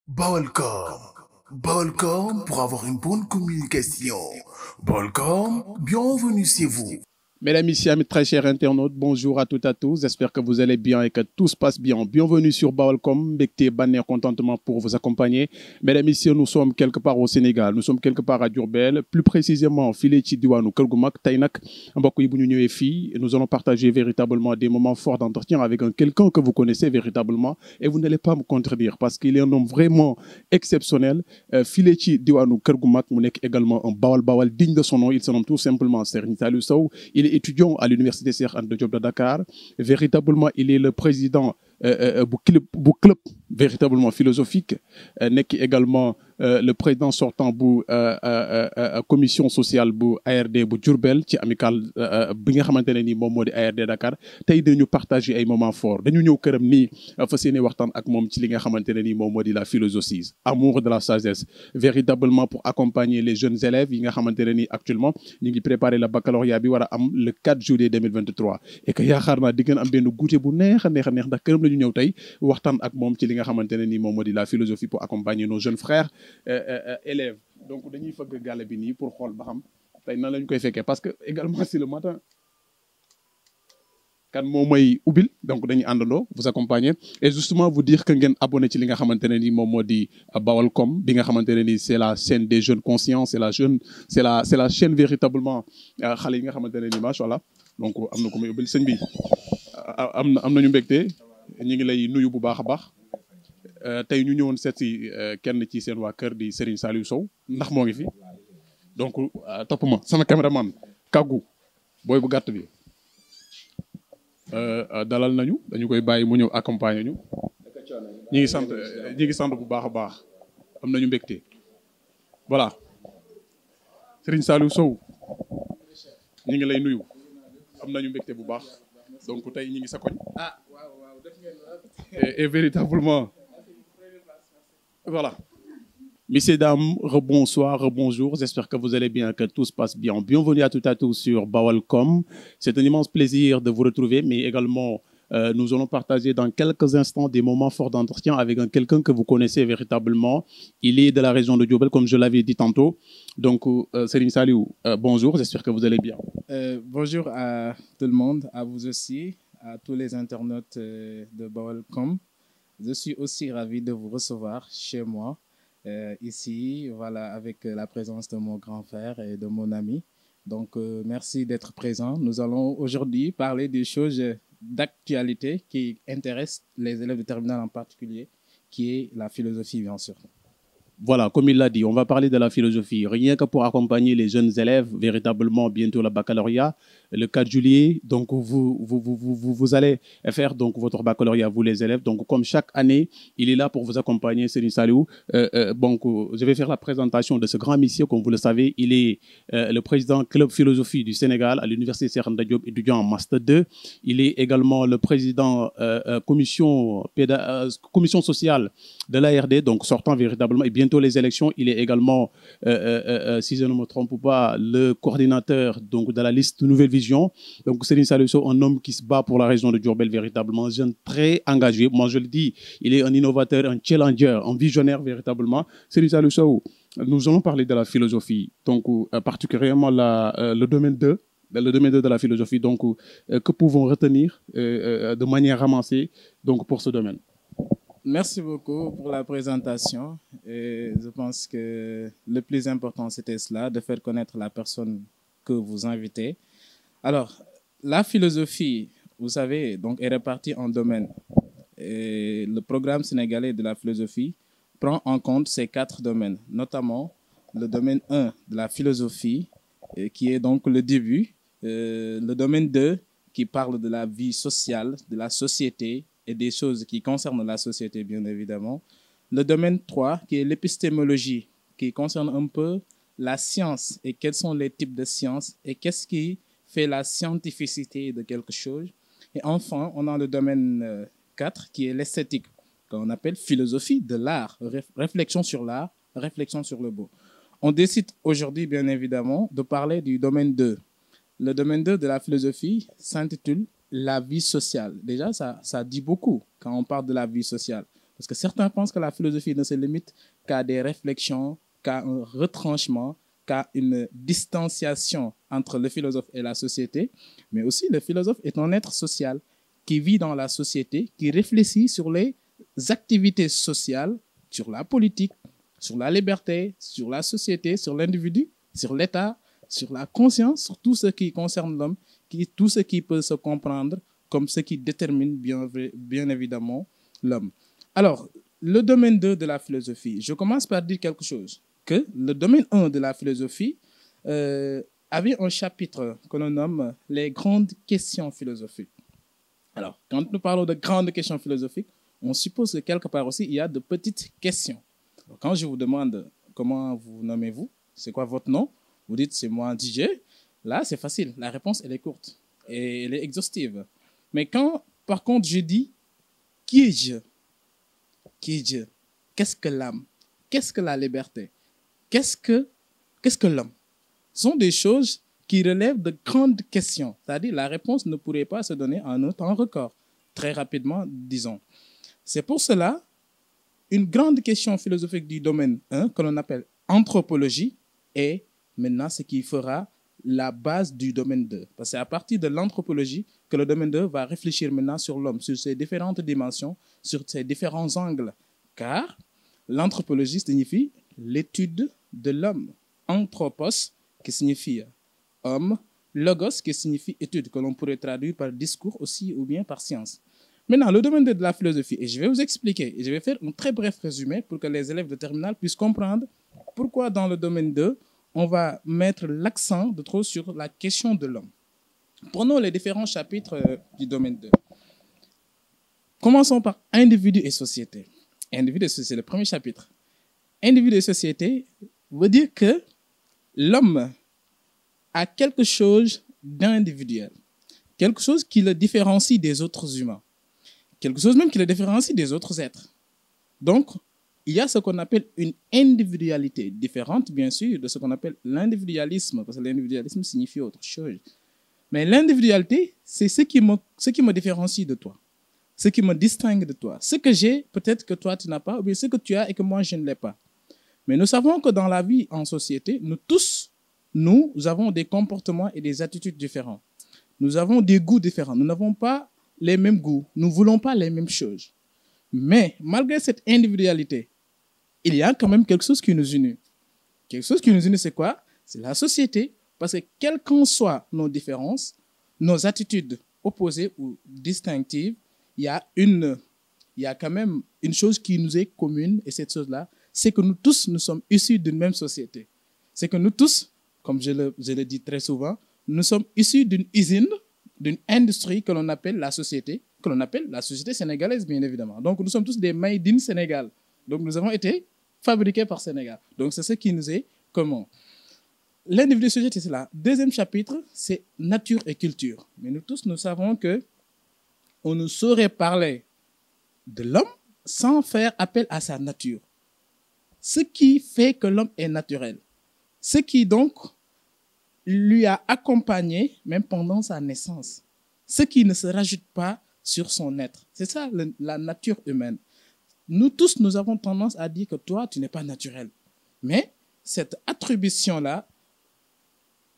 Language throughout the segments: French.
Balcom. Balcom pour avoir une bonne communication. Balcom, bienvenue chez vous. Mesdames, Messieurs, mes très chers internautes, bonjour à toutes et à tous. J'espère que vous allez bien et que tout se passe bien. Bienvenue sur Baolcom, Becté, Banner, contentement pour vous accompagner. Mesdames, Messieurs, nous sommes quelque part au Sénégal. Nous sommes quelque part à Diourbel, plus précisément, file ci diwaanu Kër gu Mag. Tey nag mbokk yi bu ñu ñëwee fii, nous allons partager véritablement des moments forts d'entretien avec quelqu'un que vous connaissez véritablement et vous n'allez pas me contredire parce qu'il est un homme vraiment exceptionnel. File ci diwaanu Kër gu Mag mu nekk également un Bawal digne de son nom. Il se nomme tout simplement Serigne Saliou Sow. Il est étudiant à l'université Cheikh Anta Diop de Dakar. Véritablement, il est le président bu club véritablement philosophique. Nekk également le président sortant bu commission sociale bu ARD bu Diourbel ci amical bi nga xamante ne nii moom moo di ARD Dakar. Tey dañu partager ay moments forts dañu ñëw këram nii fas yéene waxtaan ak moom ci li nga xamante ne nii moom moo di la philosophie, amour de la sagesse, véritablement pour accompagner les jeunes élèves yi nga xamante ne nii actuellement ñu ngi préparer le baccalauréat bi war a am le 4 juillet 2023 et que yaakaar naa di ngeen am benn goûter bu neex a neex ndax këram la ñu ñëw tey waxtaan ak moom ci li nga xamante ne nii moom moo di la philosophie pour accompagner nos jeunes frères élèves. Donc dañuy fëgg gàlle bi nii pour xool ba xam tey nan lañ koy fekkee parce que également c'est le matin kan moo may ubbil donc dañuy àndandoo vous accompagner et justement vous dire que ngeen abonné ci li nga xamante ne nii moom moo di Baolcom bi nga xamante ne nii c'est la chaîne des jeunes conscients, c'est la chaîne véritablement xale yi nga xamante ne nii macha allah donc am na ko may ubbil sëñ bi am nañu mbégte ñu ngi lay nuyu bu baax a baax. Tey ñu ñëwoon seet si kenn ci seen waa kër di Serigne Saliou Sow ndax moo ngi fi donc topp ma sama caméraman kàggu booy bu gàtt bi dalal nañu dañu koy bàyyi mu ñëw accompagner ñu ñi ngi sant bu baax a baax am nañu mbégte voilà Serigne Saliou Sow ñu ngi lay nuyu am nañu mbégte bu baax donc tey ñi ngi sa koñ et véritablement voilà. Messieurs, dames, rebonsoir, rebonjour. J'espère que vous allez bien, que tout se passe bien. Bienvenue à toutes et à tous sur Baolcom. C'est un immense plaisir de vous retrouver, mais également, nous allons partager dans quelques instants des moments forts d'entretien avec quelqu'un que vous connaissez véritablement. Il est de la région de Diourbel, comme je l'avais dit tantôt. Donc, Serigne Saliou, bonjour, j'espère que vous allez bien. Bonjour à tout le monde, à vous aussi, à tous les internautes de Baolcom. Je suis aussi ravi de vous recevoir chez moi, ici, voilà, avec la présence de mon grand frère et de mon ami. Donc, merci d'être présent. Nous allons aujourd'hui parler des choses d'actualité qui intéressent les élèves de terminale en particulier, qui est la philosophie, bien sûr. Voilà, comme il l'a dit, on va parler de la philosophie. Rien que pour accompagner les jeunes élèves, véritablement, bientôt le baccalauréat, le 4 juillet. Donc, vous allez faire donc votre baccalauréat, vous les élèves. Donc, comme chaque année, il est là pour vous accompagner, Serigne Saliou. Donc, je vais faire la présentation de ce grand monsieur, comme vous le savez. Il est le président Club Philosophie du Sénégal à l'université Cheikh Anta Diop, étudiant en Master 2. Il est également le président commission sociale de l'ARD, donc sortant véritablement, et bientôt les élections. Il est également, si je ne me trompe pas, le coordinateur donc, de la liste Nouvelle Vision. Donc, Serigne Saliou Sow, un homme qui se bat pour la région de Diourbel, véritablement, jeune très engagé. Moi, je le dis, il est un innovateur, un challenger, un visionnaire, véritablement. Serigne Saliou Sow, nous allons parler de la philosophie, donc particulièrement le domaine 2. Le domaine 2 de la philosophie, donc, que pouvons retenir de manière ramassée donc, pour ce domaine? Merci beaucoup pour la présentation. Et je pense que le plus important, c'était cela, de faire connaître la personne que vous invitez. Alors, la philosophie, vous savez, donc, est répartie en domaines. Et le programme sénégalais de la philosophie prend en compte ces 4 domaines, notamment le domaine 1 de la philosophie, qui est donc le début, le domaine 2 qui parle de la vie sociale, de la société, et des choses qui concernent la société, bien évidemment. Le domaine 3, qui est l'épistémologie, qui concerne un peu la science et quels sont les types de sciences et qu'est-ce qui fait la scientificité de quelque chose. Et enfin, on a le domaine 4, qui est l'esthétique, qu'on appelle philosophie de l'art, réflexion sur l'art, réflexion sur le beau. On décide aujourd'hui, bien évidemment, de parler du domaine 2. Le domaine 2 de la philosophie s'intitule la vie sociale. Déjà, ça dit beaucoup quand on parle de la vie sociale. Parce que certains pensent que la philosophie ne se limite qu'à des réflexions, qu'à un retranchement, qu'à une distanciation entre le philosophe et la société. Mais aussi, le philosophe est un être social qui vit dans la société, qui réfléchit sur les activités sociales, sur la politique, sur la liberté, sur la société, sur l'individu, sur l'État, sur la conscience, sur tout ce qui concerne l'homme, tout ce qui peut se comprendre comme ce qui détermine bien évidemment l'homme. Alors, le domaine 2 de la philosophie, je commence par dire quelque chose, que le domaine 1 de la philosophie avait un chapitre que l'on nomme les grandes questions philosophiques. Alors, quand nous parlons de grandes questions philosophiques, on suppose que quelque part aussi, il y a de petites questions. Alors, quand je vous demande comment vous nommez-vous, c'est quoi votre nom, vous dites c'est moi DJ, là c'est facile, la réponse elle est courte et elle est exhaustive. Mais quand par contre je dis qui est-je, qu'est-ce que l'âme, qu'est-ce que la liberté, qu'est-ce que l'homme, ce sont des choses qui relèvent de grandes questions, c'est-à-dire la réponse ne pourrait pas se donner en un temps record, très rapidement disons. C'est pour cela une grande question philosophique du domaine 1 que l'on appelle anthropologie est maintenant ce qui fera la base du domaine 2. Parce que c'est à partir de l'anthropologie que le domaine 2 va réfléchir maintenant sur l'homme, sur ses différentes dimensions, sur ses différents angles. Car l'anthropologie signifie l'étude de l'homme. Anthropos, qui signifie homme, logos, qui signifie étude, que l'on pourrait traduire par discours aussi ou bien par science. Maintenant, le domaine 2 de la philosophie, et je vais vous expliquer, et je vais faire un très bref résumé pour que les élèves de terminale puissent comprendre pourquoi dans le domaine 2, on va mettre l'accent de trop sur la question de l'homme. Prenons les différents chapitres du domaine 2. Commençons par individu et société. Individu et société, c'est le premier chapitre. Individu et société veut dire que l'homme a quelque chose d'individuel, quelque chose qui le différencie des autres humains, quelque chose même qui le différencie des autres êtres. Donc, il y a ce qu'on appelle une individualité différente, bien sûr, de ce qu'on appelle l'individualisme, parce que l'individualisme signifie autre chose. Mais l'individualité, c'est ce qui me différencie de toi, ce qui me distingue de toi. Ce que j'ai, peut-être que toi, tu n'as pas, ou bien ce que tu as et que moi, je ne l'ai pas. Mais nous savons que dans la vie en société, nous tous, nous avons des comportements et des attitudes différents. Nous avons des goûts différents. Nous n'avons pas les mêmes goûts. Nous ne voulons pas les mêmes choses. Mais malgré cette individualité, il y a quand même quelque chose qui nous unit. Quelque chose qui nous unit, c'est quoi? C'est la société. Parce que quelles qu'en soient nos différences, nos attitudes opposées ou distinctives, il y a quand même une chose qui nous est commune, et cette chose-là, c'est que nous tous, nous sommes issus d'une même société. C'est que nous tous, comme je le dis très souvent, nous sommes issus d'une usine, d'une industrie que l'on appelle la société sénégalaise, bien évidemment. Donc, nous sommes tous des made in Sénégal. Donc, nous avons été fabriqués par Sénégal. Donc, c'est ce qui nous est commun. L'individu société, c'est là. Deuxième chapitre, c'est nature et culture. Mais nous tous, nous savons que on ne saurait parler de l'homme sans faire appel à sa nature. Ce qui fait que l'homme est naturel. Ce qui, donc, lui a accompagné, même pendant sa naissance. Ce qui ne se rajoute pas sur son être. C'est ça, la nature humaine. Nous tous, nous avons tendance à dire que toi, tu n'es pas naturel. Mais cette attribution-là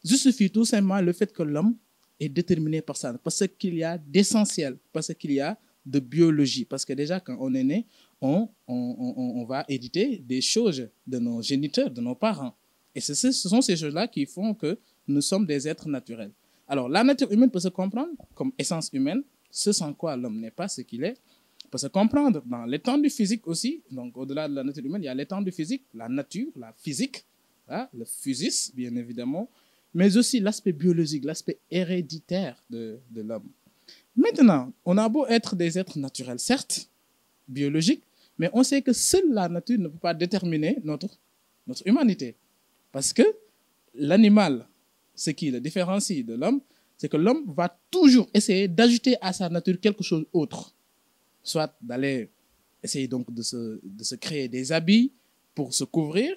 justifie tout simplement le fait que l'homme est déterminé par ça. Parce qu'il y a d'essentiel, parce qu'il y a de biologie. Parce que déjà, quand on est né, on va hériter des choses de nos géniteurs, de nos parents. Et ce sont ces choses-là qui font que nous sommes des êtres naturels. Alors, la nature humaine peut se comprendre comme essence humaine, ce sans quoi l'homme n'est pas ce qu'il est. Peut se comprendre dans l'étendue physique aussi. Donc, au-delà de la nature humaine, il y a l'étendue physique, la nature, la physique, le physis, bien évidemment, mais aussi l'aspect biologique, l'aspect héréditaire de l'homme. Maintenant, on a beau être des êtres naturels, certes, biologiques, mais on sait que seule la nature ne peut pas déterminer notre humanité. Parce que l'animal, ce qui le différencie de l'homme, c'est que l'homme va toujours essayer d'ajouter à sa nature quelque chose d'autre. Soit d'aller essayer donc de se créer des habits pour se couvrir,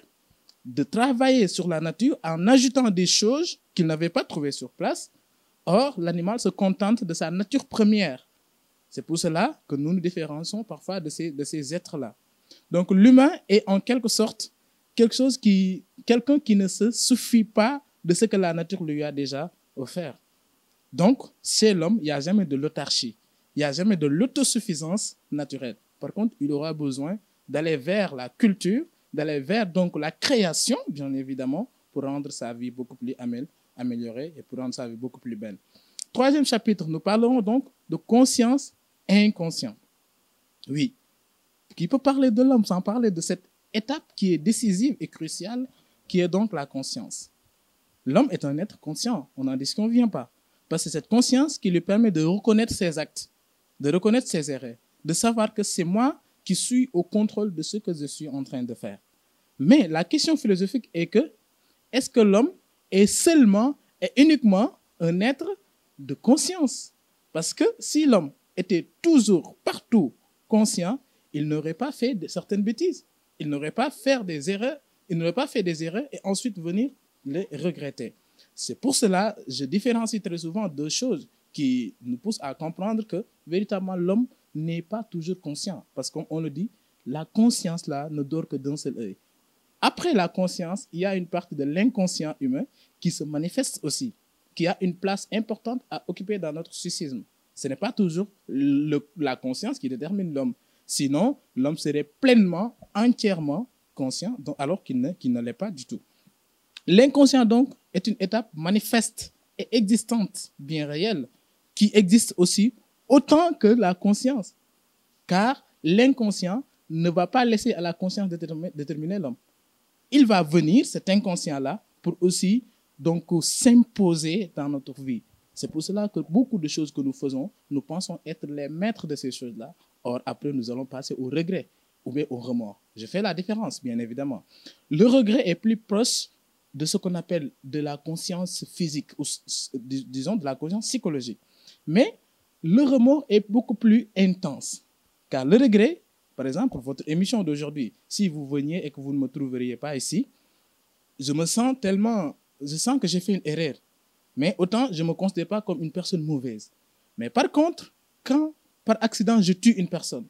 de travailler sur la nature en ajoutant des choses qu'il n'avait pas trouvées sur place. Or, l'animal se contente de sa nature première. C'est pour cela que nous nous différencions parfois de ces êtres-là. Donc l'humain est en quelque sorte quelqu'un qui ne se suffit pas de ce que la nature lui a déjà offert. Donc, chez l'homme, il n'y a jamais de l'autarcie, il n'y a jamais de l'autosuffisance naturelle. Par contre, il aura besoin d'aller vers la culture, d'aller vers donc la création, bien évidemment, pour rendre sa vie beaucoup plus améliorée et pour rendre sa vie beaucoup plus belle. Troisième chapitre, nous parlerons donc de conscience et inconscient. Oui, qui peut parler de l'homme sans parler de cette étape qui est décisive et cruciale, qui est donc la conscience. L'homme est un être conscient, on n'en disconvient pas. Parce que c'est cette conscience qui lui permet de reconnaître ses actes, de reconnaître ses erreurs, de savoir que c'est moi qui suis au contrôle de ce que je suis en train de faire. Mais la question philosophique est que, est-ce que l'homme est seulement et uniquement un être de conscience? Parce que si l'homme était toujours, partout conscient, il n'aurait pas fait certaines bêtises. Il n'aurait pas fait des erreurs. Il n'aurait pas fait des erreurs et ensuite venir les regretter. C'est pour cela que je différencie très souvent deux choses qui nous poussent à comprendre que véritablement l'homme n'est pas toujours conscient. Parce qu'on le dit, la conscience là ne dort que d'un seul œil. Après la conscience, il y a une partie de l'inconscient humain qui se manifeste aussi, qui a une place importante à occuper dans notre psychisme. Ce n'est pas toujours la conscience qui détermine l'homme. Sinon, l'homme serait pleinement, entièrement conscient, alors qu'il ne l'est pas du tout. L'inconscient, donc, est une étape manifeste et existante, bien réelle, qui existe aussi autant que la conscience. Car l'inconscient ne va pas laisser à la conscience déterminer l'homme. Il va venir, cet inconscient-là, pour aussi donc s'imposer dans notre vie. C'est pour cela que beaucoup de choses que nous faisons, nous pensons être les maîtres de ces choses-là. Or, après, nous allons passer au regret ou bien au remords. Je fais la différence, bien évidemment. Le regret est plus proche de ce qu'on appelle de la conscience physique, ou disons de la conscience psychologique. Mais le remords est beaucoup plus intense. Car le regret, par exemple, votre émission d'aujourd'hui, si vous veniez et que vous ne me trouveriez pas ici, je sens que j'ai fait une erreur. Mais autant, je ne me considère pas comme une personne mauvaise. Mais par contre, quand par accident je tue une personne,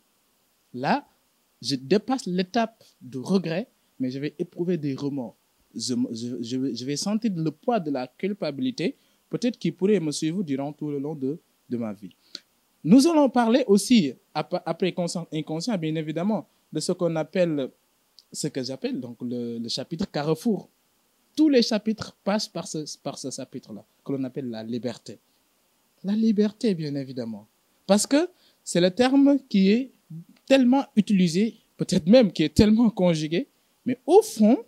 là, je dépasse l'étape de regret, mais je vais éprouver des remords. Je vais sentir le poids de la culpabilité, peut-être qui pourrait me suivre durant tout le long de ma vie. Nous allons parler aussi, après conscient et inconscient, bien évidemment, de ce que j'appelle donc le chapitre carrefour. Tous les chapitres passent par ce chapitre-là, que l'on appelle la liberté. La liberté, bien évidemment. Parce que c'est le terme qui est tellement utilisé, peut-être même qui est tellement conjugué, mais au fond,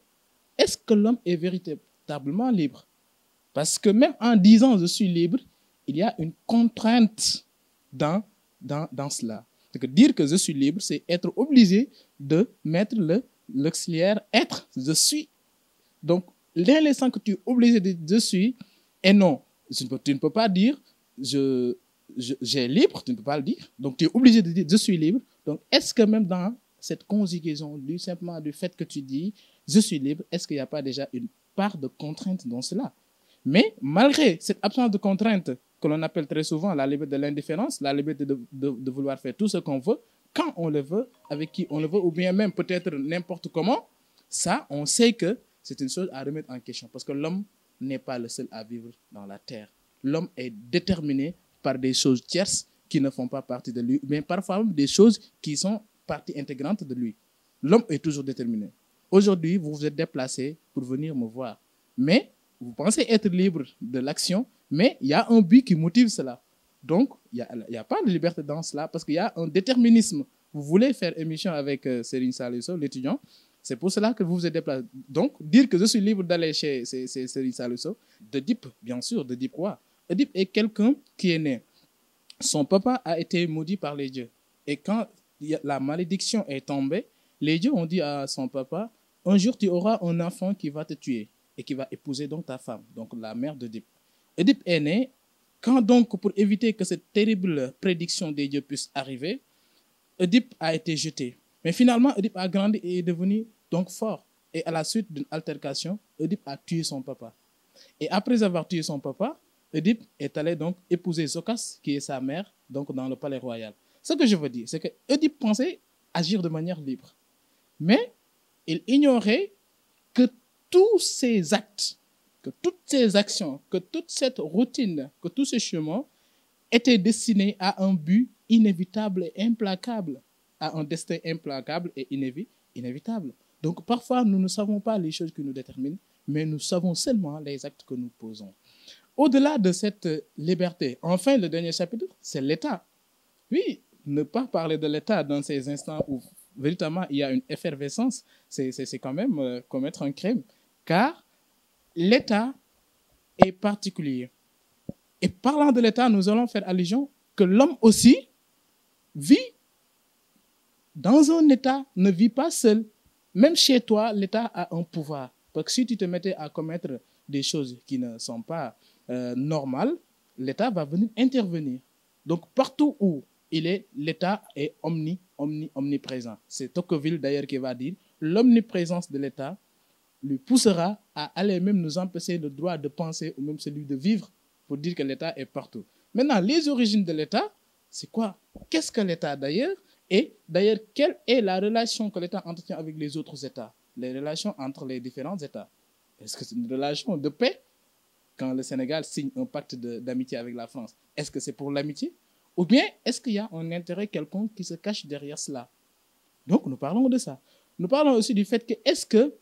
est-ce que l'homme est véritablement libre? Parce que même en disant je suis libre, il y a une contrainte dans cela. C'est que dire que je suis libre, c'est être obligé de mettre l'auxiliaire être, je suis. Donc, l'instant que tu es obligé de dire je suis, et non, tu ne peux pas dire j'ai libre, tu ne peux pas le dire. Donc, tu es obligé de dire je suis libre. Donc, est-ce que même dans cette conjugaison, simplement du fait que tu dis je suis libre, est-ce qu'il n'y a pas déjà une part de contrainte dans cela? Mais malgré cette absence de contrainte que l'on appelle très souvent la liberté de l'indifférence, la liberté de vouloir faire tout ce qu'on veut, quand on le veut, avec qui on le veut, ou bien même peut-être n'importe comment, ça, on sait que c'est une chose à remettre en question. Parce que l'homme n'est pas le seul à vivre dans la terre. L'homme est déterminé par des choses tierces qui ne font pas partie de lui, mais parfois même des choses qui sont partie intégrante de lui. L'homme est toujours déterminé. Aujourd'hui, vous vous êtes déplacé pour venir me voir. Mais vous pensez être libre de l'action, mais il y a un but qui motive cela. Donc, il n'y a pas de liberté dans cela parce qu'il y a un déterminisme. Vous voulez faire émission avec Serigne Saliou, l'étudiant, c'est pour cela que vous vous êtes déplacé. Donc, dire que je suis libre d'aller chez Serigne Saliou, d'Oedipe, bien sûr, d'Oedipe quoi? Oedipe est quelqu'un qui est né. Son papa a été maudit par les dieux. Et quand la malédiction est tombée, les dieux ont dit à son papa, un jour tu auras un enfant qui va te tuer et qui va épouser donc ta femme, donc la mère d'Oedipe. Oedipe est né. Quand donc, pour éviter que cette terrible prédiction des dieux puisse arriver, Oedipe a été jeté. Mais finalement, Oedipe a grandi et est devenu donc fort. Et à la suite d'une altercation, Oedipe a tué son papa. Et après avoir tué son papa, Oedipe est allé donc épouser Zocas, qui est sa mère, donc dans le palais royal. Ce que je veux dire, c'est que Oedipe pensait agir de manière libre. Mais il ignorait que tous ces actes, que toutes ces actions, que toute cette routine, que tous ces chemins étaient destinés à un but inévitable et implacable, à un destin implacable et inévitable. Donc parfois, nous ne savons pas les choses qui nous déterminent, mais nous savons seulement les actes que nous posons. Au-delà de cette liberté, enfin, le dernier chapitre, c'est l'État. Oui, ne pas parler de l'État dans ces instants où véritablement il y a une effervescence, c'est quand même commettre un crime, car l'État est particulier. Et parlant de l'État, nous allons faire allusion que l'homme aussi vit dans un État, ne vit pas seul. Même chez toi, l'État a un pouvoir. Parce que si tu te mettais à commettre des choses qui ne sont pas normales, l'État va venir intervenir. Donc partout où il est, l'État est omniprésent. C'est Tocqueville d'ailleurs qui va dire l'omniprésence de l'État lui poussera à aller même nous empêcher le droit de penser ou même celui de vivre pour dire que l'État est partout. Maintenant, les origines de l'État, c'est quoi? Qu'est-ce que l'État d'ailleurs? Et d'ailleurs, quelle est la relation que l'État entretient avec les autres États? Les relations entre les différents États. Est-ce que c'est une relation de paix? Quand le Sénégal signe un pacte d'amitié avec la France, est-ce que c'est pour l'amitié? Ou bien est-ce qu'il y a un intérêt quelconque qui se cache derrière cela? Donc, nous parlons de ça. Nous parlons aussi du fait que est-ce que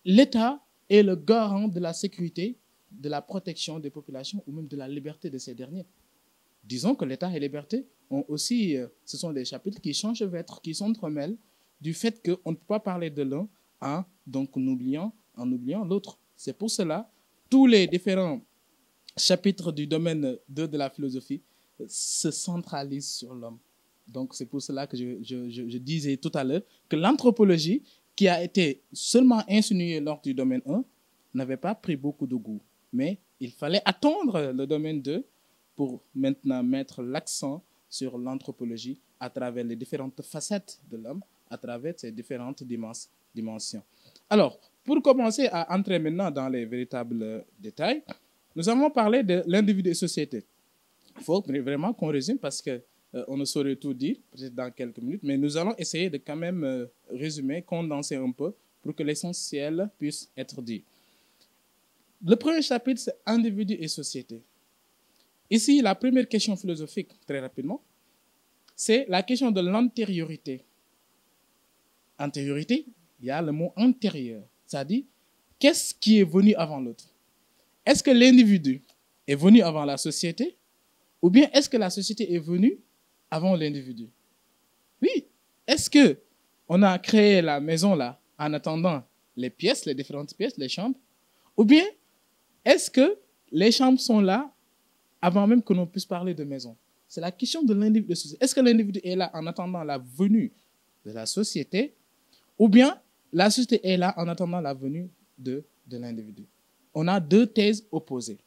l'État est le garant de la sécurité, de la protection des populations ou même de la liberté de ces derniers? Disons que l'État et la liberté ont aussi, ce sont des chapitres qui changent vêtres, qui s'entremêlent du fait qu'on ne peut pas parler de l'un en oubliant l'autre. C'est pour cela tous les différents chapitres du domaine 2 de la philosophie se centralisent sur l'homme. Donc c'est pour cela que je disais tout à l'heure que l'anthropologie, qui a été seulement insinuée lors du domaine 1, n'avait pas pris beaucoup de goût. Mais il fallait attendre le domaine 2 pour maintenant mettre l'accent sur l'anthropologie à travers les différentes facettes de l'homme, à travers ses différentes dimensions. Alors, pour commencer à entrer maintenant dans les véritables détails, nous allons parler de l'individu et société. Il faut vraiment qu'on résume parce qu'on ne saurait tout dire, peut-être dans quelques minutes, mais nous allons essayer de quand même résumer, condenser un peu pour que l'essentiel puisse être dit. Le premier chapitre, c'est individu et société. Ici, la première question philosophique, très rapidement, c'est la question de l'antériorité. Antériorité, il y a le mot antérieur, c'est-à-dire qu'est-ce qui est venu avant l'autre? Est-ce que l'individu est venu avant la société ou bien est-ce que la société est venue avant l'individu? Oui, est-ce qu'on a créé la maison là en attendant les pièces, les différentes pièces, les chambres? Ou bien est-ce que les chambres sont là avant même que l'on puisse parler de maison? C'est la question de l'individu. Est-ce que l'individu est là en attendant la venue de la société ou bien la société est là en attendant la venue de l'individu? On a deux thèses opposées.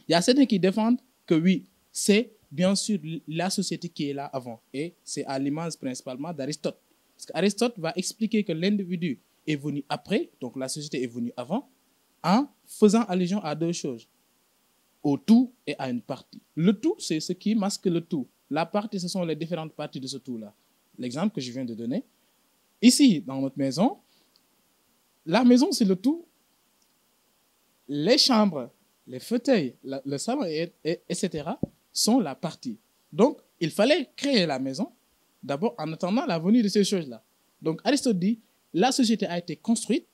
Il y a certains qui défendent que oui, c'est bien sûr la société qui est là avant. Et c'est à l'image principalement d'Aristote. Parce qu'Aristote va expliquer que l'individu est venu après, donc la société est venue avant, en faisant allusion à deux choses, au tout et à une partie. Le tout, c'est ce qui masque le tout. La partie, ce sont les différentes parties de ce tout-là. L'exemple que je viens de donner. Ici, dans notre maison, la maison, c'est le tout. Les chambres, les fauteuils, le salon, etc., sont la partie. Donc, il fallait créer la maison, d'abord en attendant la venue de ces choses-là. Donc, Aristote dit, la société a été construite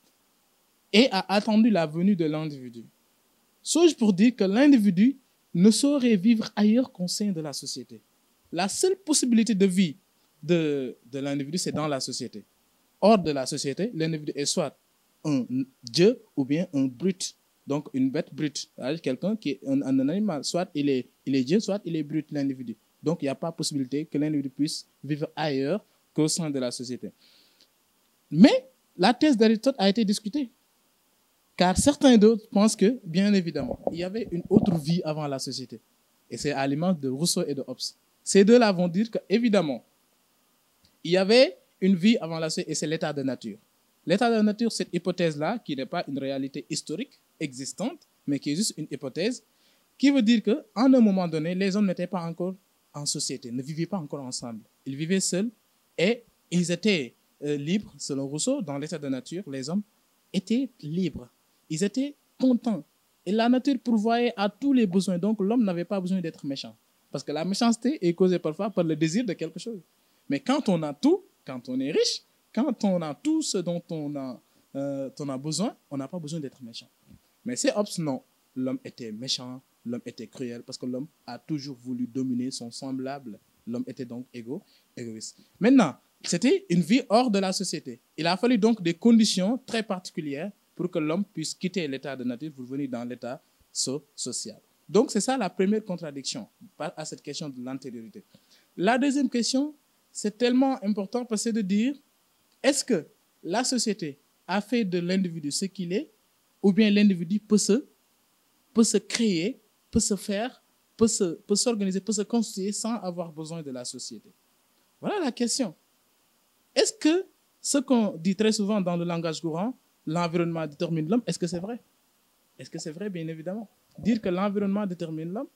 et a attendu la venue de l'individu. Chose pour dire que l'individu ne saurait vivre ailleurs qu'au sein de la société. La seule possibilité de vie de l'individu, c'est dans la société. Hors de la société, l'individu est soit un dieu ou bien un brute, donc une bête brute. C'est-à-dire quelqu'un qui est un animal, soit il est dieu, soit il est brute, l'individu. Donc il n'y a pas possibilité que l'individu puisse vivre ailleurs qu'au sein de la société. Mais la thèse d'Aristote a été discutée. Car certains d'autres pensent que, bien évidemment, il y avait une autre vie avant la société. Et c'est à l'image de Rousseau et de Hobbes. Ces deux-là vont dire qu'évidemment, il y avait une vie avant la société et c'est l'état de nature. L'état de nature, cette hypothèse-là, qui n'est pas une réalité historique existante, mais qui est juste une hypothèse, qui veut dire qu'à un moment donné, les hommes n'étaient pas encore en société, ne vivaient pas encore ensemble. Ils vivaient seuls et ils étaient libres, selon Rousseau, dans l'état de nature, les hommes étaient libres. Ils étaient contents. Et la nature pourvoyait à tous les besoins. Donc l'homme n'avait pas besoin d'être méchant. Parce que la méchanceté est causée parfois par le désir de quelque chose. Mais quand on a tout, quand on est riche, quand on a tout ce dont on a besoin, on n'a pas besoin d'être méchant. Mais c'est Hobbes, non. L'homme était méchant, l'homme était cruel, parce que l'homme a toujours voulu dominer son semblable. L'homme était donc égoïste. Maintenant, c'était une vie hors de la société. Il a fallu donc des conditions très particulières pour que l'homme puisse quitter l'état de nature pour venir dans l'état social. Donc, c'est ça la première contradiction à cette question de l'antériorité. La deuxième question, c'est tellement important parce que c'est de dire, est-ce que la société a fait de l'individu ce qu'il est, ou bien l'individu peut se créer, peut se faire, peut s'organiser, peut se constituer sans avoir besoin de la société? Voilà la question. Est-ce que ce qu'on dit très souvent dans le langage courant, l'environnement détermine l'homme, est-ce que c'est vrai? Est-ce que c'est vrai? Bien évidemment. Dire que l'environnement détermine l'homme,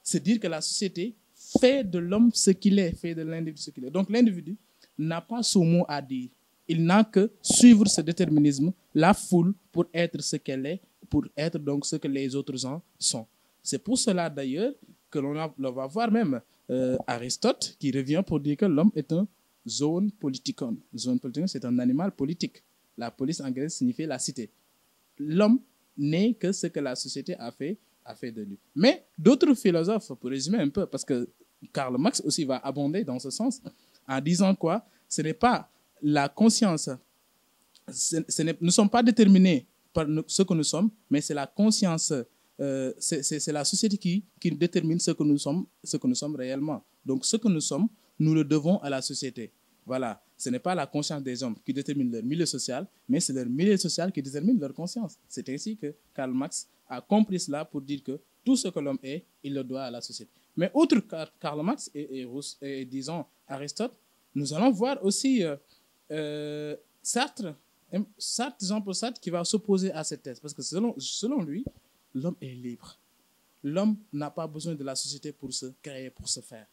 c'est dire que la société fait de l'homme ce qu'il est, fait de l'individu ce qu'il est. Donc l'individu n'a pas son mot à dire. Il n'a que suivre ce déterminisme, la foule, pour être ce qu'elle est, pour être donc ce que les autres en sont. C'est pour cela d'ailleurs que l'on va voir même Aristote qui revient pour dire que l'homme est un zoon politikon. Zoon politikon, c'est un animal politique. La police en grec signifie la cité. L'homme n'est que ce que la société a fait de lui. Mais d'autres philosophes, pour résumer un peu, parce que Karl Marx aussi va abonder dans ce sens, en disant quoi? Ce n'est pas la conscience, nous ne sommes pas déterminés par ce que nous sommes, mais c'est la conscience, c'est la société qui détermine ce que nous sommes réellement. Donc ce que nous sommes, nous le devons à la société. Voilà, ce n'est pas la conscience des hommes qui détermine leur milieu social, mais c'est leur milieu social qui détermine leur conscience. C'est ainsi que Karl Marx a compris cela pour dire que tout ce que l'homme est, il le doit à la société. Mais outre Karl Marx et disons Aristote, nous allons voir aussi Sartre, Jean-Paul Sartre, qui va s'opposer à cette thèse. Parce que selon lui, l'homme est libre. L'homme n'a pas besoin de la société pour se créer, pour se faire.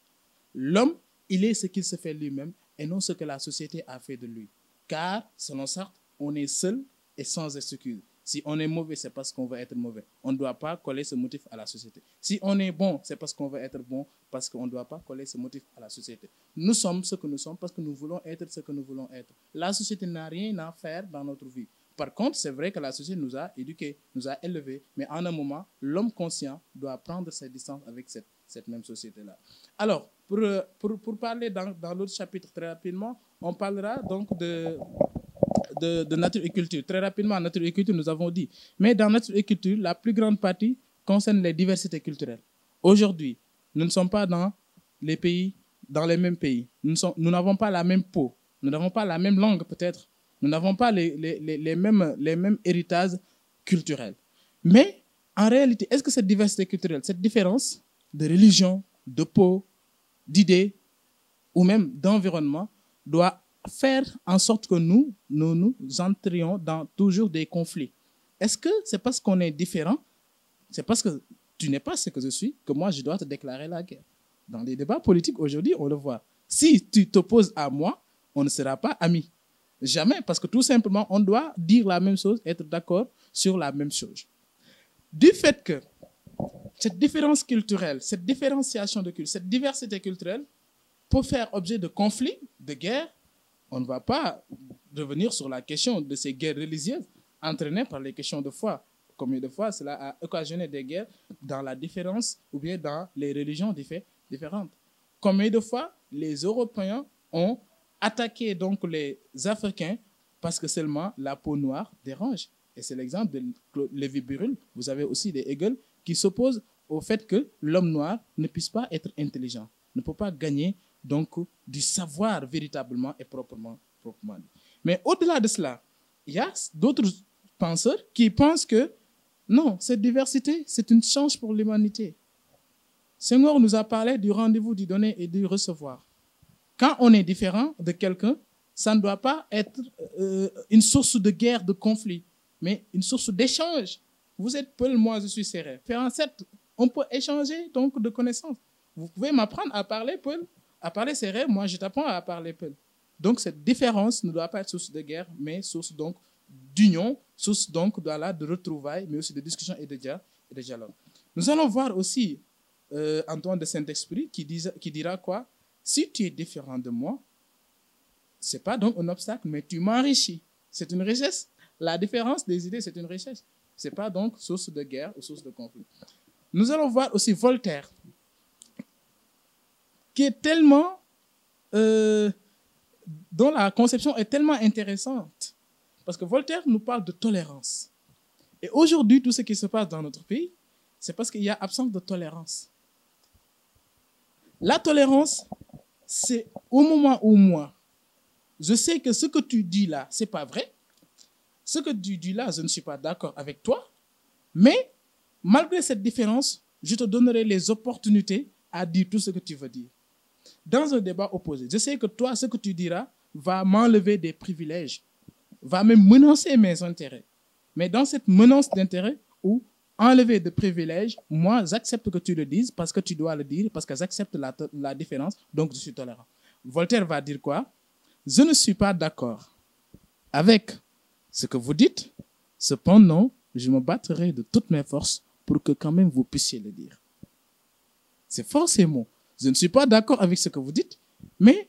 L'homme, il est ce qu'il se fait lui-même et non ce que la société a fait de lui. Car, selon Sartre, on est seul et sans excuse. Si on est mauvais, c'est parce qu'on veut être mauvais. On ne doit pas coller ce motif à la société. Si on est bon, c'est parce qu'on veut être bon, parce qu'on ne doit pas coller ce motif à la société. Nous sommes ce que nous sommes parce que nous voulons être ce que nous voulons être. La société n'a rien à faire dans notre vie. Par contre, c'est vrai que la société nous a éduqués, nous a élevés, mais en un moment, l'homme conscient doit prendre ses distances avec cette même société-là. Alors, pour parler dans l'autre chapitre très rapidement, on parlera donc de nature et culture. Très rapidement, nature et culture, nous avons dit. Mais dans nature et culture, la plus grande partie concerne les diversités culturelles. Aujourd'hui, nous ne sommes pas dans les mêmes pays. Nous n'avons pas la même peau. Nous n'avons pas la même langue, peut-être. Nous n'avons pas les mêmes héritages culturels. Mais, en réalité, est-ce que cette diversité culturelle, cette différence de religion, de peau, d'idées, ou même d'environnement, doit faire en sorte que nous entrions dans toujours des conflits? Est-ce que c'est parce qu'on est différent, c'est parce que tu n'es pas ce que je suis, que moi je dois te déclarer la guerre? Dans les débats politiques aujourd'hui, on le voit. Si tu t'opposes à moi, on ne sera pas amis. Jamais, parce que tout simplement, on doit dire la même chose, être d'accord sur la même chose. Du fait que cette différence culturelle, cette différenciation de culture, cette diversité culturelle peut faire objet de conflits, de guerres, on ne va pas revenir sur la question de ces guerres religieuses entraînées par les questions de foi. Combien de fois cela a occasionné des guerres dans la différence ou bien dans les religions différentes? Combien de fois les Européens ont attaqué donc les Africains parce que seulement la peau noire dérange? Et c'est l'exemple de Lévi-Burul. Vous avez aussi des Hegel qui s'opposent au fait que l'homme noir ne puisse pas être intelligent, ne peut pas gagner donc du savoir véritablement et proprement dit. Mais au-delà de cela, il y a d'autres penseurs qui pensent que non, cette diversité, c'est une chance pour l'humanité. Senghor nous a parlé du rendez-vous du donner et du recevoir. Quand on est différent de quelqu'un, ça ne doit pas être une source de guerre, de conflit, mais une source d'échange. Vous êtes Peul, moi je suis Sérère. Faire en sorte, on peut échanger donc de connaissances. Vous pouvez m'apprendre à parler Peul, à parler sérère, moi je t'apprends à parler Peul. Donc cette différence ne doit pas être source de guerre, mais source donc d'union, source donc de retrouvailles, mais aussi de discussion et de dialogue. Nous allons voir aussi Antoine de Saint-Exupéry qui dira quoi? Si tu es différent de moi, ce n'est pas donc un obstacle, mais tu m'enrichis. C'est une richesse. La différence des idées, c'est une richesse. Ce n'est pas donc source de guerre ou source de conflit. Nous allons voir aussi Voltaire, qui est tellement, dont la conception est tellement intéressante. Parce que Voltaire nous parle de tolérance. Et aujourd'hui, tout ce qui se passe dans notre pays, c'est parce qu'il y a absence de tolérance. La tolérance, c'est au moment où moi, je sais que ce que tu dis là, ce n'est pas vrai. Ce que tu dis là, je ne suis pas d'accord avec toi. Mais malgré cette différence, je te donnerai les opportunités à dire tout ce que tu veux dire. Dans un débat opposé, je sais que toi, ce que tu diras va m'enlever des privilèges, va même menacer mes intérêts. Mais dans cette menace d'intérêt ou enlever de privilèges, moi, j'accepte que tu le dises parce que tu dois le dire, parce que j'accepte la différence, donc je suis tolérant. Voltaire va dire quoi? Je ne suis pas d'accord avec ce que vous dites, cependant, je me battrai de toutes mes forces pour que quand même vous puissiez le dire. C'est fort ces mots. Je ne suis pas d'accord avec ce que vous dites, mais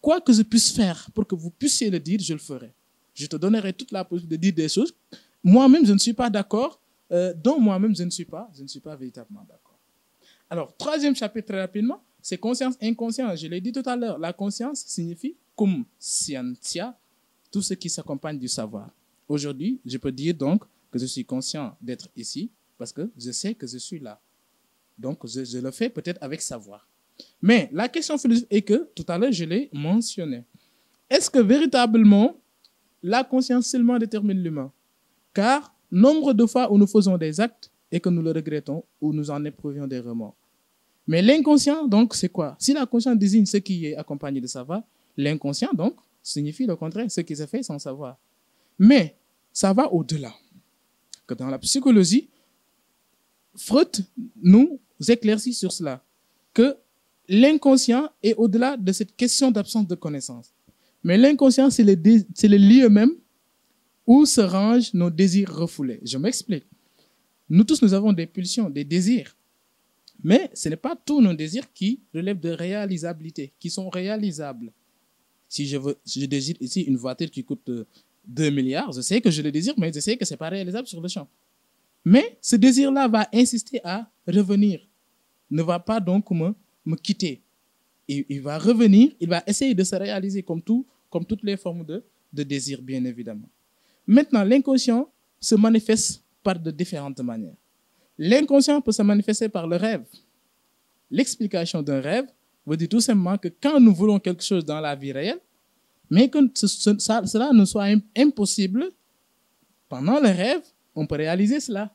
quoi que je puisse faire pour que vous puissiez le dire, je le ferai. Je te donnerai toute la possibilité de dire des choses. Moi-même, je ne suis pas d'accord, dont moi-même, je ne suis pas véritablement d'accord. Alors, troisième chapitre, très rapidement, c'est conscience inconsciente. Je l'ai dit tout à l'heure, la conscience signifie cum scientia, tout ce qui s'accompagne du savoir. Aujourd'hui, je peux dire donc que je suis conscient d'être ici parce que je sais que je suis là. Donc, je le fais peut-être avec savoir. Mais la question philosophique est que, tout à l'heure, je l'ai mentionné. Est-ce que véritablement, la conscience seulement détermine l'humain? Car nombre de fois où nous faisons des actes et que nous le regrettons ou nous en éprouvions des remords. Mais l'inconscient, donc, c'est quoi? Si la conscience désigne ce qui est accompagné de savoir, l'inconscient, donc, signifie le contraire, ce qui se fait sans savoir. Mais ça va au-delà. Que dans la psychologie, Freud nous éclaircit sur cela, que l'inconscient est au-delà de cette question d'absence de connaissance. Mais l'inconscient, c'est le lieu même où se rangent nos désirs refoulés. Je m'explique. Nous tous, nous avons des pulsions, des désirs. Mais ce n'est pas tous nos désirs qui relèvent de réalisabilité, qui sont réalisables. Si je désire ici une voiture qui coûte 2 milliards, je sais que je le désire, mais je sais que ce n'est pas réalisable sur le champ. Mais ce désir-là va insister à revenir, ne va pas donc me quitter. Il va revenir, il va essayer de se réaliser comme toutes les formes de désir, bien évidemment. Maintenant, l'inconscient se manifeste par de différentes manières. L'inconscient peut se manifester par le rêve. L'explication d'un rêve veut dire tout simplement que quand nous voulons quelque chose dans la vie réelle, mais que cela ne soit impossible, pendant le rêve, on peut réaliser cela,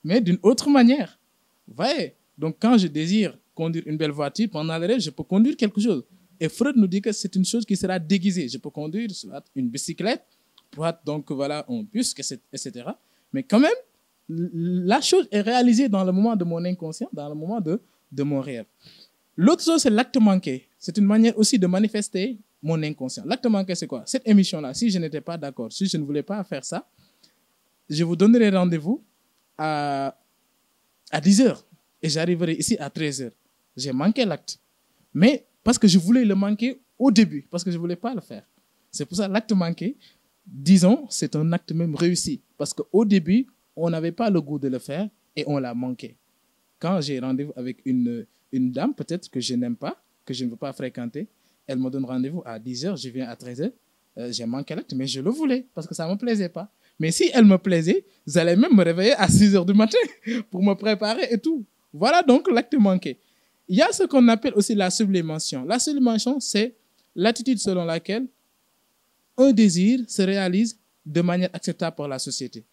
mais d'une autre manière. Vous voyez? Donc, quand je désire conduire une belle voiture, pendant le rêve, je peux conduire quelque chose. Et Freud nous dit que c'est une chose qui sera déguisée. Je peux conduire soit une bicyclette, soit donc voilà, un bus, etc. Mais quand même, la chose est réalisée dans le moment de mon inconscient, dans le moment de mon rêve. L'autre chose, c'est l'acte manqué. C'est une manière aussi de manifester mon inconscient. L'acte manqué, c'est quoi? Cette émission-là, si je n'étais pas d'accord, si je ne voulais pas faire ça, je vous donnerai rendez-vous à 10h et j'arriverai ici à 13h. J'ai manqué l'acte. Mais parce que je voulais le manquer au début, parce que je ne voulais pas le faire. C'est pour ça l'acte manqué, disons, c'est un acte même réussi. Parce qu'au début, on n'avait pas le goût de le faire et on l'a manqué. Quand j'ai rendez-vous avec une dame, peut-être que je n'aime pas, que je ne veux pas fréquenter, elle me donne rendez-vous à 10h, je viens à 13h, j'ai manqué l'acte, mais je le voulais parce que ça ne me plaisait pas. Mais si elle me plaisait, j'allais même me réveiller à 6h du matin pour me préparer et tout. Voilà donc l'acte manqué. Il y a ce qu'on appelle aussi la sublimation. La sublimation, c'est l'attitude selon laquelle un désir se réalise de manière acceptable par la société.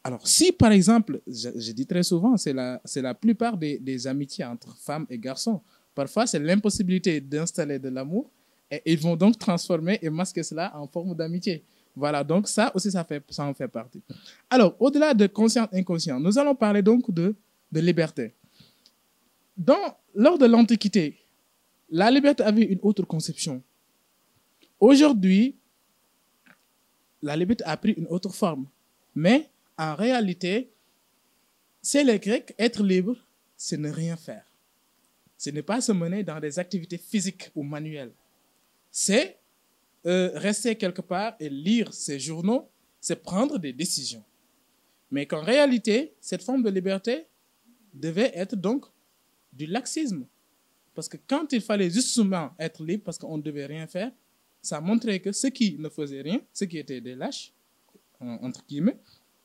Alors, si par exemple, je dis très souvent, c'est la plupart des amitiés entre femmes et garçons. Parfois, c'est l'impossibilité d'installer de l'amour et ils vont donc transformer et masquer cela en forme d'amitié. Voilà, donc ça aussi, ça en fait partie. Alors, au-delà de conscient-inconscient, nous allons parler donc de liberté. Lors de l'Antiquité, la liberté avait une autre conception. Aujourd'hui, la liberté a pris une autre forme. Mais en réalité, c'est les Grecs, être libre, c'est ne rien faire. Ce n'est pas se mener dans des activités physiques ou manuelles. C'est rester quelque part et lire ses journaux, c'est prendre des décisions. Mais qu'en réalité, cette forme de liberté devait être donc du laxisme. Parce que quand il fallait justement être libre, parce qu'on ne devait rien faire, ça montrait que ceux qui ne faisaient rien, ceux qui étaient des lâches, entre guillemets,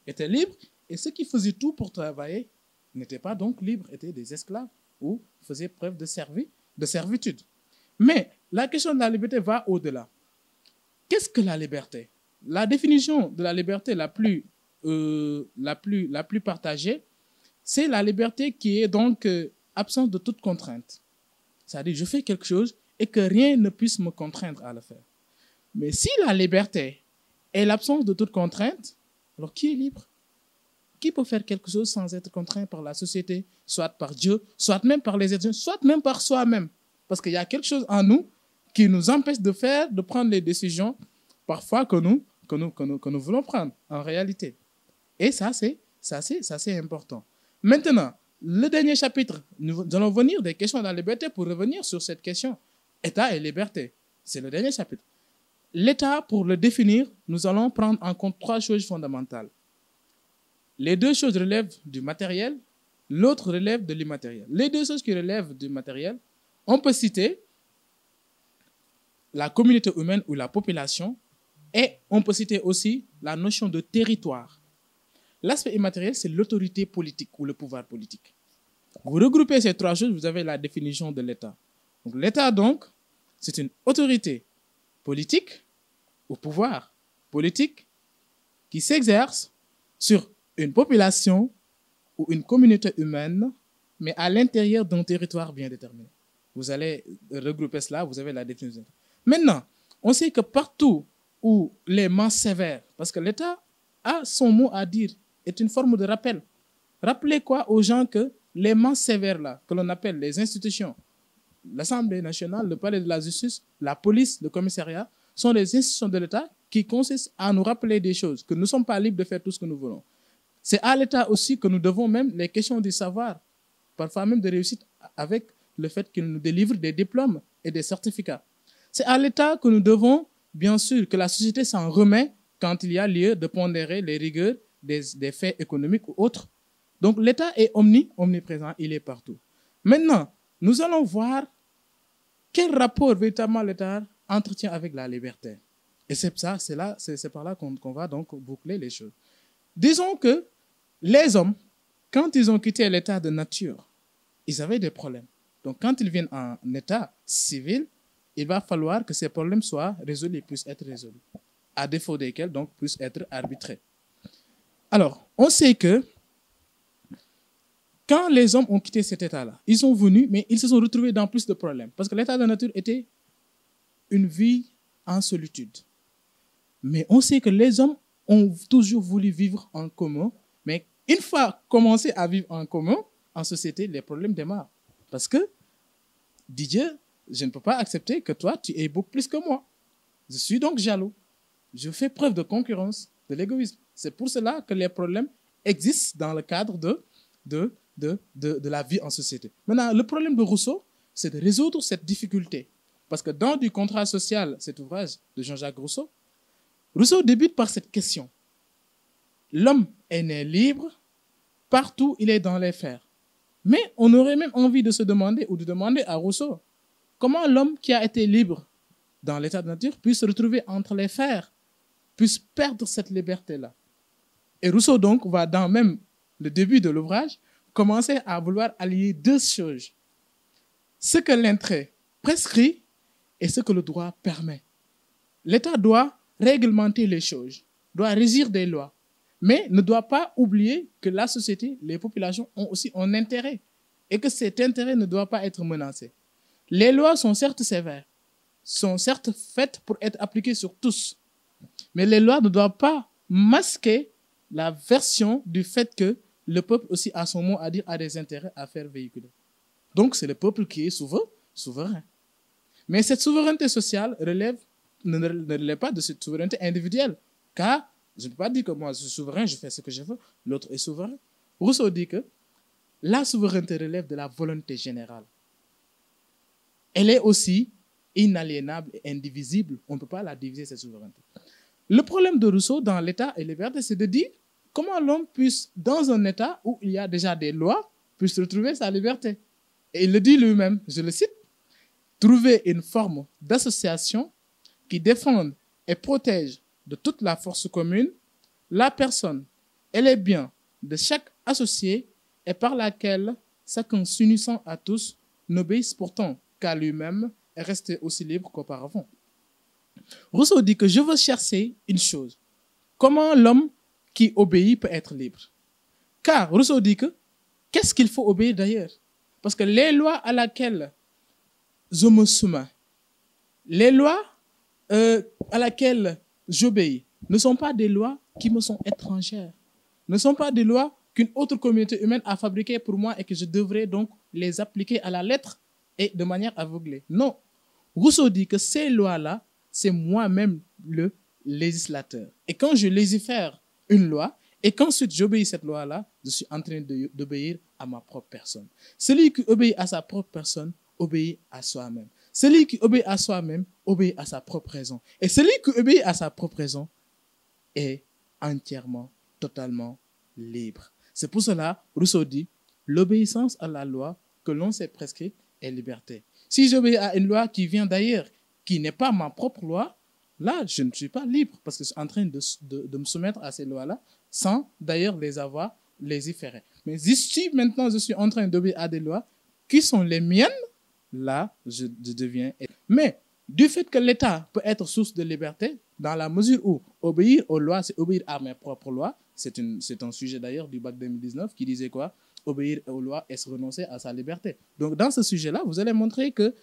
étaient libres, et ceux qui faisaient tout pour travailler n'étaient pas donc libres, étaient des esclaves ou faisaient preuve de servitude. Mais la question de la liberté va au-delà. Qu'est-ce que la liberté? La définition de la liberté la plus partagée, c'est la liberté qui est donc absence de toute contrainte. C'est-à-dire, je fais quelque chose et que rien ne puisse me contraindre à le faire. Mais si la liberté est l'absence de toute contrainte, alors qui est libre? Qui peut faire quelque chose sans être contraint par la société, soit par Dieu, soit même par les êtres, soit même par soi-même? Parce qu'il y a quelque chose en nous qui nous empêche de prendre les décisions parfois que nous voulons prendre en réalité. Et ça, c'est important. Maintenant, le dernier chapitre, nous allons venir des questions de la liberté pour revenir sur cette question. État et liberté, c'est le dernier chapitre. L'État, pour le définir, nous allons prendre en compte 3 choses fondamentales. Les 2 choses relèvent du matériel, l'autre relève de l'immatériel. Les 2 choses qui relèvent du matériel, on peut citer la communauté humaine ou la population, et on peut citer aussi la notion de territoire. L'aspect immatériel, c'est l'autorité politique ou le pouvoir politique. Vous regroupez ces 3 choses, vous avez la définition de l'État. Donc l'État, donc, c'est une autorité politique ou pouvoir politique qui s'exerce sur une population ou une communauté humaine, mais à l'intérieur d'un territoire bien déterminé. Vous allez regrouper cela, vous avez la définition. Maintenant, on sait que partout où les mains sévères, parce que l'État a son mot à dire, est une forme de rappel. Rappelez quoi aux gens que les mains sévères là, que l'on appelle les institutions, l'Assemblée nationale, le palais de la justice, la police, le commissariat, sont des institutions de l'État qui consistent à nous rappeler des choses, que nous ne sommes pas libres de faire tout ce que nous voulons. C'est à l'État aussi que nous devons même les questions du savoir, parfois même de réussite avec le fait qu'il nous délivre des diplômes et des certificats. C'est à l'État que nous devons, bien sûr, que la société s'en remet quand il y a lieu de pondérer les rigueurs des faits économiques ou autres. Donc l'État est omniprésent, il est partout. Maintenant, nous allons voir quel rapport véritablement l'État entretient avec la liberté. Et c'est par là qu'on va donc boucler les choses. Disons que les hommes, quand ils ont quitté l'état de nature, ils avaient des problèmes. Donc quand ils viennent en état civil, il va falloir que ces problèmes soient résolus, puissent être résolus, à défaut desquels donc puissent être arbitrés. Alors, on sait que quand les hommes ont quitté cet état-là, ils sont venus, mais ils se sont retrouvés dans plus de problèmes. Parce que l'état de nature était une vie en solitude. Mais on sait que les hommes ont toujours voulu vivre en commun, mais une fois commencé à vivre en commun, en société, les problèmes démarrent. Parce que, dit Dieu, je ne peux pas accepter que toi, tu aies beaucoup plus que moi. Je suis donc jaloux. Je fais preuve de concurrence, de l'égoïsme. C'est pour cela que les problèmes existent dans le cadre de la vie en société. Maintenant, le problème de Rousseau, c'est de résoudre cette difficulté. Parce que dans du contrat social, cet ouvrage de Jean-Jacques Rousseau, Rousseau débute par cette question. L'homme est né libre, partout il est dans les fers. Mais on aurait même envie de se demander ou de demander à Rousseau comment l'homme qui a été libre dans l'état de nature puisse se retrouver entre les fers, puisse perdre cette liberté-là. Et Rousseau donc va dans même le début de l'ouvrage commencer à vouloir allier 2 choses. Ce que l'intérêt prescrit et ce que le droit permet. L'État doit réglementer les choses, doit régir des lois, mais ne doit pas oublier que la société, les populations ont aussi un intérêt et que cet intérêt ne doit pas être menacé. Les lois sont certes sévères, sont certes faites pour être appliquées sur tous, mais les lois ne doivent pas masquer la version du fait que le peuple aussi a son mot à dire, a des intérêts à faire véhiculer. Donc, c'est le peuple qui est souverain. Mais cette souveraineté sociale ne relève pas de cette souveraineté individuelle. Car je ne peux pas dire que moi, je suis souverain, je fais ce que je veux, l'autre est souverain. Rousseau dit que la souveraineté relève de la volonté générale. Elle est aussi inaliénable et indivisible. On ne peut pas la diviser, cette souveraineté. Le problème de Rousseau dans l'État et la liberté, c'est de dire comment l'homme puisse, dans un État où il y a déjà des lois, puisse retrouver sa liberté. Et il le dit lui-même, je le cite, trouver une forme d'association qui défende et protège de toute la force commune la personne et les biens de chaque associé et par laquelle chacun s'unissant à tous n'obéisse pourtant qu'à lui-même et rester aussi libre qu'auparavant. Rousseau dit que je veux chercher une chose. Comment l'homme qui obéit peut être libre? Car Rousseau dit que qu'est-ce qu'il faut obéir d'ailleurs? Parce que les lois à laquelle je me soumets, les lois à laquelle j'obéis, ne sont pas des lois qui me sont étrangères, ne sont pas des lois qu'une autre communauté humaine a fabriquées pour moi et que je devrais donc les appliquer à la lettre et de manière aveuglée. Non. Rousseau dit que ces lois-là, c'est moi-même le législateur. Et quand je légifère une loi, et qu'ensuite j'obéis cette loi-là, je suis en train d'obéir à ma propre personne. Celui qui obéit à sa propre personne, obéit à soi-même. Celui qui obéit à soi-même, obéit à sa propre raison. Et celui qui obéit à sa propre raison est entièrement, totalement libre. C'est pour cela, Rousseau dit, l'obéissance à la loi que l'on s'est prescrite est liberté. Si j'obéis à une loi qui vient d'ailleurs, qui n'est pas ma propre loi, là, je ne suis pas libre parce que je suis en train de me soumettre à ces lois-là sans d'ailleurs les avoir légiférées. Mais si maintenant je suis en train d'obéir à des lois qui sont les miennes, là, je deviens... Mais du fait que l'État peut être source de liberté, dans la mesure où obéir aux lois, c'est obéir à mes propres lois, c'est un sujet d'ailleurs du bac 2019 qui disait quoi? Obéir aux lois et se renoncer à sa liberté. Donc, dans ce sujet-là, vous allez montrer que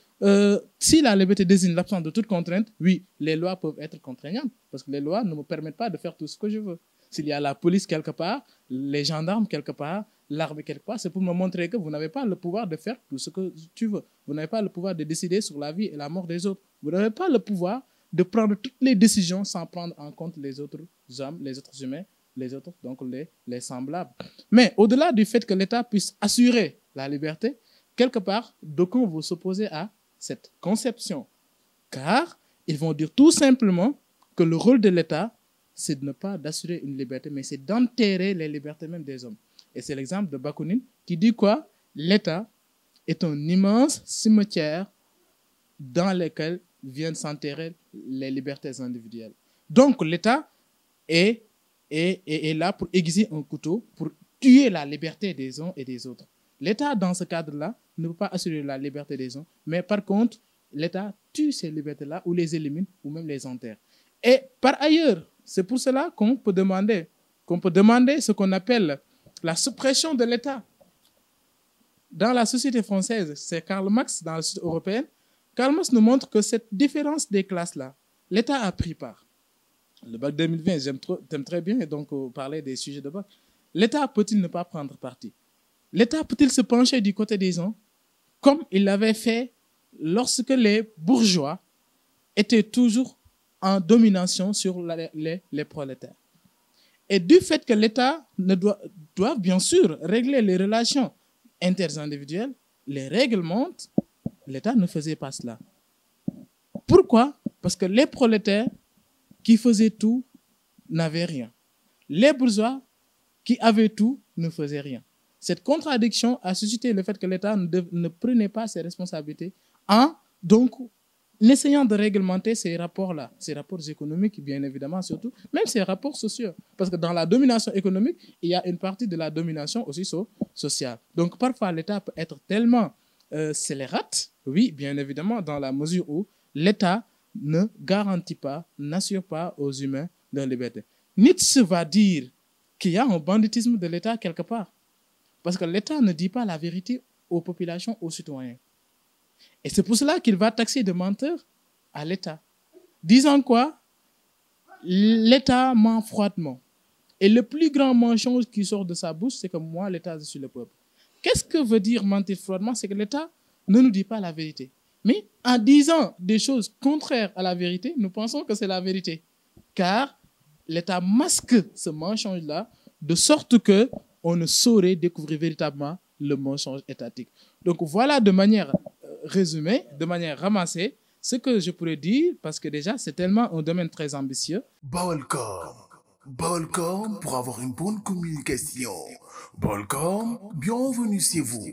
si la liberté désigne l'absence de toute contrainte, oui, les lois peuvent être contraignantes parce que les lois ne me permettent pas de faire tout ce que je veux. S'il y a la police quelque part, les gendarmes quelque part, l'armée quelque part, c'est pour me montrer que vous n'avez pas le pouvoir de faire tout ce que tu veux. Vous n'avez pas le pouvoir de décider sur la vie et la mort des autres. Vous n'avez pas le pouvoir de prendre toutes les décisions sans prendre en compte les autres hommes, les autres humains, les autres, donc les semblables. Mais au-delà du fait que l'État puisse assurer la liberté, quelque part, d'aucuns vont s'opposer à cette conception. Car ils vont dire tout simplement que le rôle de l'État, c'est de ne pas d'assurer une liberté, mais c'est d'enterrer les libertés même des hommes. Et c'est l'exemple de Bakounine qui dit quoi? L'État est un immense cimetière dans lequel viennent s'enterrer les libertés individuelles. Donc l'État est là pour aiguiser un couteau, pour tuer la liberté des uns et des autres. L'État, dans ce cadre-là, ne peut pas assurer la liberté des uns, mais par contre, l'État tue ces libertés-là ou les élimine ou même les enterre. Et par ailleurs, c'est pour cela qu'on peut demander ce qu'on appelle la suppression de l'État. Dans la société française, c'est Karl Marx, dans la société européenne, Karl Marx nous montre que cette différence des classes-là, l'État a pris part. Le bac 2020, j'aime très bien donc parler des sujets de bac. L'État peut-il ne pas prendre parti? L'État peut-il se pencher du côté des gens comme il l'avait fait lorsque les bourgeois étaient toujours en domination sur les prolétaires? Et du fait que l'État doit bien sûr régler les relations interindividuelles, les réglemente, l'État ne faisait pas cela. Pourquoi? Parce que les prolétaires qui faisaient tout n'avaient rien. Les bourgeois qui avaient tout ne faisaient rien. Cette contradiction a suscité le fait que l'État ne prenait pas ses responsabilités en essayant de réglementer ces rapports-là, ces rapports économiques, bien évidemment, surtout, même ces rapports sociaux. Parce que dans la domination économique, il y a une partie de la domination aussi sociale. Donc, parfois, l'État peut être tellement scélérate, oui, bien évidemment, dans la mesure où l'État ne garantit pas, n'assure pas aux humains leur liberté. Nietzsche va dire qu'il y a un banditisme de l'État quelque part. Parce que l'État ne dit pas la vérité aux populations, aux citoyens. Et c'est pour cela qu'il va taxer de menteur à l'État. Disant quoi? L'État ment froidement. Et le plus grand mensonge qui sort de sa bouche, c'est que moi, l'État, je suis le peuple. Qu'est-ce que veut dire mentir froidement? C'est que l'État ne nous dit pas la vérité. Mais en disant des choses contraires à la vérité, nous pensons que c'est la vérité. Car l'État masque ce mensonge-là de sorte que on ne saurait découvrir véritablement le mensonge étatique. Donc voilà de manière résumée, de manière ramassée, ce que je pourrais dire, parce que déjà, c'est tellement un domaine très ambitieux. Balcom. Balcom pour avoir une bonne communication. Balcom, bienvenue chez vous.